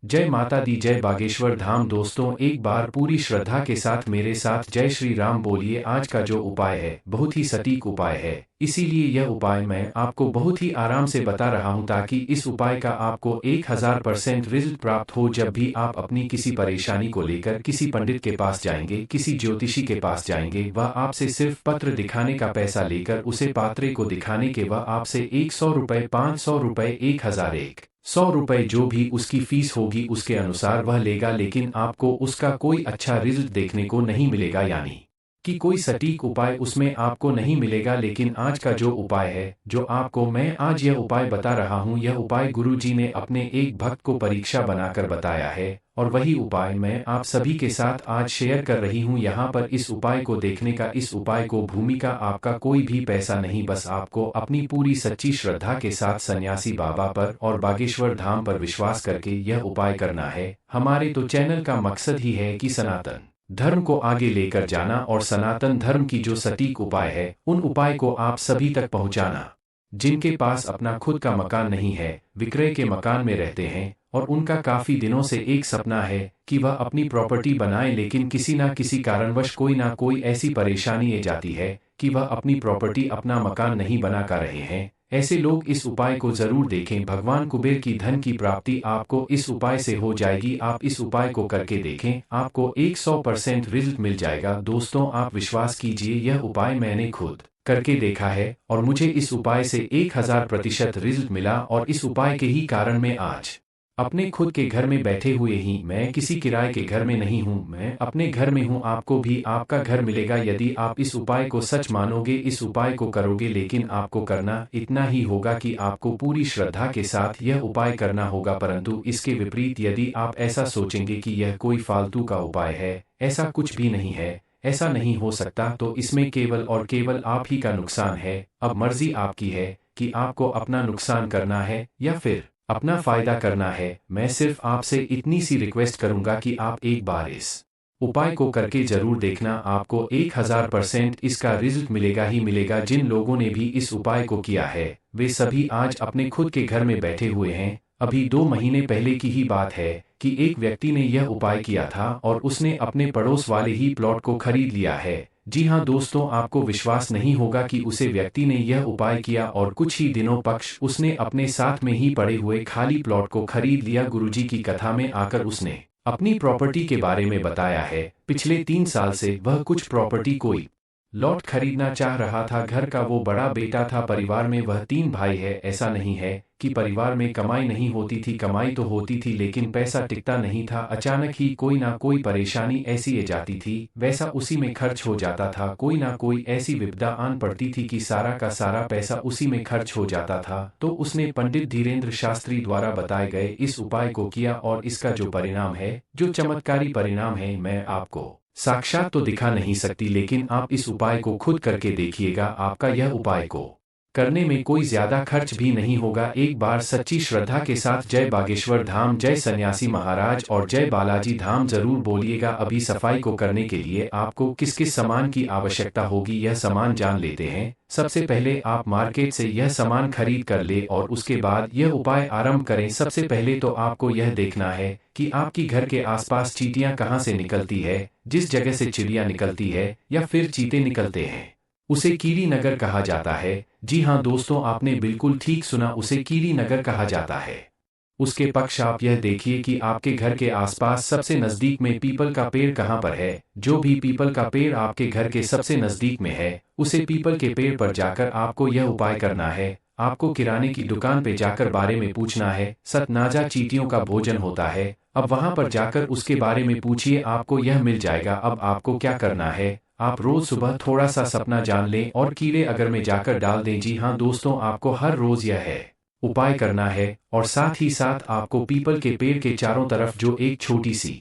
जय माता दी, जय बागेश्वर धाम। दोस्तों, एक बार पूरी श्रद्धा के साथ मेरे साथ जय श्री राम बोलिए। आज का जो उपाय है बहुत ही सटीक उपाय है, इसीलिए यह उपाय मैं आपको बहुत ही आराम से बता रहा हूं ताकि इस उपाय का आपको 1000% रिजल्ट प्राप्त हो। जब भी आप अपनी किसी परेशानी को लेकर किसी पंडित के पास जाएंगे, किसी ज्योतिषी के पास जाएंगे, वह आपसे सिर्फ पत्र दिखाने का पैसा लेकर उसे पात्रे को दिखाने के वह आपसे 100 रुपये, 500 रुपये, 1001 जो भी उसकी फीस होगी उसके अनुसार वह लेगा, लेकिन आपको उसका कोई अच्छा रिजल्ट देखने को नहीं मिलेगा, यानी कि कोई सटीक उपाय उसमें आपको नहीं मिलेगा। लेकिन आज का जो उपाय है, जो आपको मैं आज यह उपाय बता रहा हूँ, यह उपाय गुरुजी ने अपने एक भक्त को परीक्षा बनाकर बताया है और वही उपाय मैं आप सभी के साथ आज शेयर कर रही हूँ। यहाँ पर इस उपाय को देखने का, इस उपाय को भूमिका आपका कोई भी पैसा नहीं, बस आपको अपनी पूरी सच्ची श्रद्धा के साथ सन्यासी बाबा पर और बागेश्वर धाम पर विश्वास करके यह उपाय करना है। हमारे तो चैनल का मकसद ही है कि सनातन धर्म को आगे लेकर जाना और सनातन धर्म की जो सटीक उपाय है उन उपाय को आप सभी तक पहुंचाना। जिनके पास अपना खुद का मकान नहीं है, विक्रय के मकान में रहते हैं और उनका काफी दिनों से एक सपना है कि वह अपनी प्रॉपर्टी बनाए, लेकिन किसी ना किसी कारणवश कोई ना कोई ऐसी परेशानी आ जाती है कि वह अपनी प्रॉपर्टी, अपना मकान नहीं बना कर रहे हैं। ऐसे लोग इस उपाय को जरूर देखें। भगवान कुबेर की धन की प्राप्ति आपको इस उपाय से हो जाएगी। आप इस उपाय को करके देखें, आपको 100% रिजल्ट मिल जाएगा। दोस्तों, आप विश्वास कीजिए, यह उपाय मैंने खुद करके देखा है और मुझे इस उपाय से 1000% रिजल्ट मिला और इस उपाय के ही कारण मैं आज अपने खुद के घर में बैठे हुए ही, मैं किसी किराए के घर में नहीं हूँ, मैं अपने घर में हूँ। आपको भी आपका घर मिलेगा यदि आप इस उपाय को सच मानोगे, इस उपाय को करोगे। लेकिन आपको करना इतना ही होगा कि आपको पूरी श्रद्धा के साथ यह उपाय करना होगा। परंतु इसके विपरीत यदि आप ऐसा सोचेंगे कि यह कोई फालतू का उपाय है, ऐसा कुछ भी नहीं है, ऐसा नहीं हो सकता, तो इसमें केवल और केवल आप ही का नुकसान है। अब मर्जी आपकी है कि आपको अपना नुकसान करना है या फिर अपना फायदा करना है। मैं सिर्फ आपसे इतनी सी रिक्वेस्ट करूंगा कि आप एक बार इस उपाय को करके जरूर देखना। आपको 1000% इसका रिजल्ट मिलेगा ही मिलेगा। जिन लोगों ने भी इस उपाय को किया है वे सभी आज अपने खुद के घर में बैठे हुए हैं। अभी 2 महीने पहले की ही बात है कि एक व्यक्ति ने यह उपाय किया था और उसने अपने पड़ोस वाले ही प्लॉट को खरीद लिया है। जी हाँ दोस्तों, आपको विश्वास नहीं होगा कि उसे व्यक्ति ने यह उपाय किया और कुछ ही दिनों पक्ष उसने अपने साथ में ही पड़े हुए खाली प्लॉट को खरीद लिया। गुरुजी की कथा में आकर उसने अपनी प्रॉपर्टी के बारे में बताया है। पिछले 3 साल से वह कुछ प्रॉपर्टी, कोई लॉट खरीदना चाह रहा था। घर का वो बड़ा बेटा था। परिवार में वह 3 भाई है। ऐसा नहीं है कि परिवार में कमाई नहीं होती थी, कमाई तो होती थी, लेकिन पैसा टिकता नहीं था। अचानक ही कोई ना कोई परेशानी ऐसी आ जाती थी, वैसा उसी में खर्च हो जाता था। कोई ना कोई ऐसी विपदा आन पड़ती थी कि सारा का सारा पैसा उसी में खर्च हो जाता था। तो उसने पंडित धीरेन्द्र शास्त्री द्वारा बताए गए इस उपाय को किया और इसका जो परिणाम है, जो चमत्कारी परिणाम है, मैं आपको साक्षात तो दिखा नहीं सकती, लेकिन आप इस उपाय को खुद करके देखिएगा। आपका यह उपाय को करने में कोई ज्यादा खर्च भी नहीं होगा। एक बार सच्ची श्रद्धा के साथ जय बागेश्वर धाम, जय सन्यासी महाराज और जय बालाजी धाम जरूर बोलिएगा। अभी सफाई को करने के लिए आपको किस किस सामान की आवश्यकता होगी, यह सामान जान लेते हैं। सबसे पहले आप मार्केट से यह सामान खरीद कर ले और उसके बाद यह उपाय आरंभ करें। सबसे पहले तो आपको यह देखना है कि आपकी घर के आसपास चींटियां कहाँ से निकलती है। जिस जगह से चिड़िया निकलती है या फिर चीते निकलते हैं उसे कीड़ी नगर कहा जाता है। जी हाँ दोस्तों, आपने बिल्कुल ठीक सुना, उसे कीड़ी नगर कहा जाता है। उसके पक्ष आप यह देखिए कि आपके घर के आसपास सबसे नजदीक में पीपल का पेड़ कहाँ पर है। जो भी पीपल का पेड़ आपके घर के सबसे नजदीक में है, उसे पीपल के पेड़ पर जाकर आपको यह उपाय करना है। आपको किराने की दुकान पे जाकर बारे में पूछना है। सतनाजा चींटियों का भोजन होता है। अब वहां पर जाकर उसके बारे में पूछिए, आपको यह मिल जाएगा। अब आपको क्या करना है, आप रोज सुबह थोड़ा सा सपना जान लें और कीड़े अगर में जाकर डाल दें। जी हाँ दोस्तों, आपको हर रोज यह है उपाय करना है और साथ ही साथ आपको पीपल के पेड़ के चारों तरफ जो एक छोटी सी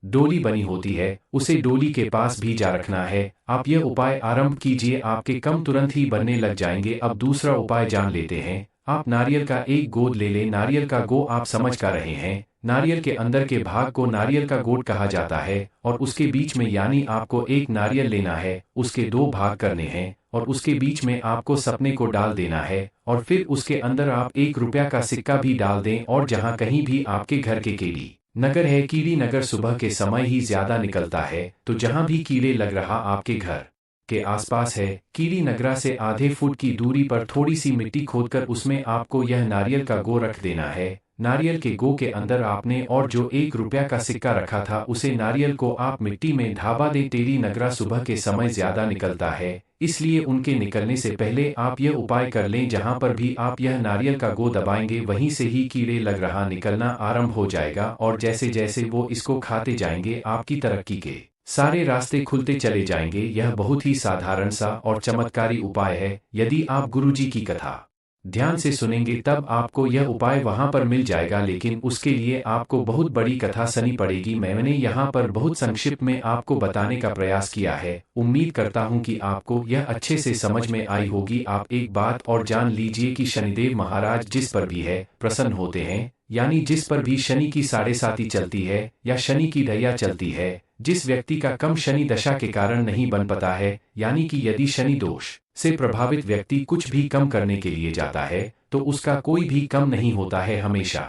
डोली बनी होती है, उसे डोली के पास भी जा रखना है। आप यह उपाय आरंभ कीजिए, आपके कम तुरंत ही बनने लग जाएंगे। अब दूसरा उपाय जान लेते हैं। आप नारियल का एक गोद ले लें। नारियल का गो आप समझ कर रहे हैं, नारियल के अंदर के भाग को नारियल का गोद कहा जाता है और उसके बीच में, यानी आपको एक नारियल लेना है, उसके 2 भाग करने हैं और उसके बीच में आपको सपने को डाल देना है और फिर उसके अंदर आप 1 रुपया का सिक्का भी डाल दें और जहां कहीं भी आपके घर के कीड़ी नगर है कीड़ी नगर सुबह के समय ही ज्यादा निकलता है, तो जहां भी कीड़े लग रहा आपके घर के आसपास है, कीड़ी नगरा से आधे फुट की दूरी पर थोड़ी सी मिट्टी खोदकर उसमें आपको यह नारियल का गो रख देना है। नारियल के गो के अंदर आपने और जो 1 रुपया का सिक्का रखा था उसे नारियल को आप मिट्टी में ढाबा दे। टेढ़ी नगरा सुबह के समय ज्यादा निकलता है, इसलिए उनके निकलने से पहले आप यह उपाय कर लें। जहां पर भी आप यह नारियल का गो दबाएंगे वहीं से ही कीड़े लग रहा निकलना आरंभ हो जाएगा, और जैसे जैसे वो इसको खाते जाएंगे आपकी तरक्की के सारे रास्ते खुलते चले जाएंगे। यह बहुत ही साधारण सा और चमत्कारी उपाय है। यदि आप गुरुजी की कथा ध्यान से सुनेंगे तब आपको यह उपाय वहां पर मिल जाएगा, लेकिन उसके लिए आपको बहुत बड़ी कथा सुननी पड़ेगी। मैंने यहाँ पर बहुत संक्षिप्त में आपको बताने का प्रयास किया है। उम्मीद करता हूँ कि आपको यह अच्छे से समझ में आई होगी। आप एक बात और जान लीजिए कि शनिदेव महाराज जिस पर भी है प्रसन्न होते हैं, यानी जिस पर भी शनि की 7.5 चलती है या शनि की ढैया चलती है, जिस व्यक्ति का कम शनि दशा के कारण नहीं बन पाता है, यानी कि यदि शनि दोष से प्रभावित व्यक्ति कुछ भी कम करने के लिए जाता है तो उसका कोई भी कम नहीं होता है। हमेशा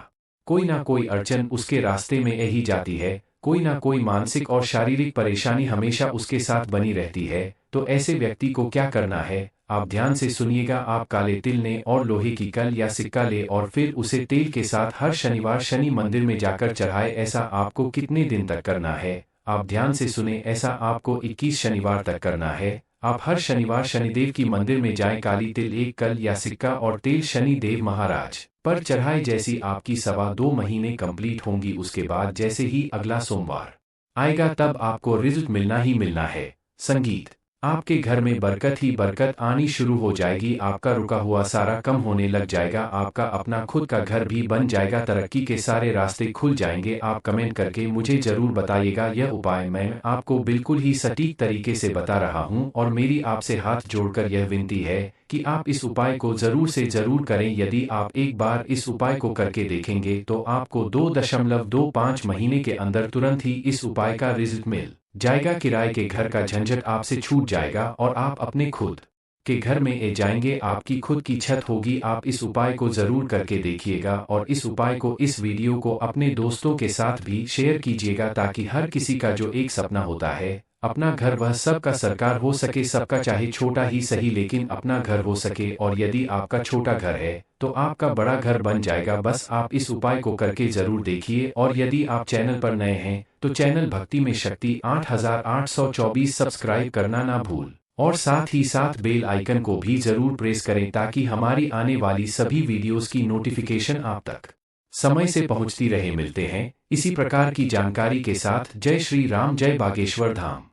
कोई ना कोई अड़चन उसके रास्ते में ही जाती है, कोई ना कोई मानसिक और शारीरिक परेशानी हमेशा उसके साथ बनी रहती है। तो ऐसे व्यक्ति को क्या करना है, आप ध्यान से सुनिएगा। आप काले तिल ने और लोहे की कल या सिक्का ले और फिर उसे तेल के साथ हर शनिवार शनि मंदिर में जाकर चढ़ाए। ऐसा आपको कितने दिन तक करना है, आप ध्यान से सुने। ऐसा आपको 21 शनिवार तक करना है। आप हर शनिवार शनिदेव की मंदिर में जाएं, काली तिल, एक कल या सिक्का और तेल शनि देव महाराज पर चढ़ाए। जैसी आपकी 2.25 महीने कंप्लीट होंगी, उसके बाद जैसे ही अगला सोमवार आएगा तब आपको रिजल्ट मिलना ही मिलना है। संगीत आपके घर में बरकत ही बरकत आनी शुरू हो जाएगी। आपका रुका हुआ सारा कम होने लग जाएगा। आपका अपना खुद का घर भी बन जाएगा। तरक्की के सारे रास्ते खुल जाएंगे। आप कमेंट करके मुझे जरूर बताइएगा। यह उपाय मैं आपको बिल्कुल ही सटीक तरीके से बता रहा हूं, और मेरी आपसे हाथ जोड़कर यह विनती है कि आप इस उपाय को जरूर से जरूर करें। यदि आप एक बार इस उपाय को करके देखेंगे तो आपको 2.25 महीने के अंदर तुरंत ही इस उपाय का रिजल्ट मिल जाएगा। किराए के घर का झंझट आपसे छूट जाएगा और आप अपने खुद के घर में जाएंगे। आपकी खुद की छत होगी। आप इस उपाय को जरूर करके देखिएगा, और इस उपाय को, इस वीडियो को अपने दोस्तों के साथ भी शेयर कीजिएगा, ताकि हर किसी का जो एक सपना होता है अपना घर, वह सबका सरकार हो सके। सबका चाहे छोटा ही सही, लेकिन अपना घर हो सके। और यदि आपका छोटा घर है तो आपका बड़ा घर बन जाएगा। बस आप इस उपाय को करके जरूर देखिए। और यदि आप चैनल पर नए हैं तो चैनल भक्ति में शक्ति 8824 सब्सक्राइब करना ना भूल, और साथ ही साथ बेल आइकन को भी जरूर प्रेस करें, ताकि हमारी आने वाली सभी वीडियोस की नोटिफिकेशन आप तक समय से पहुंचती रहे। मिलते हैं इसी प्रकार की जानकारी के साथ। जय श्री राम, जय बागेश्वर धाम।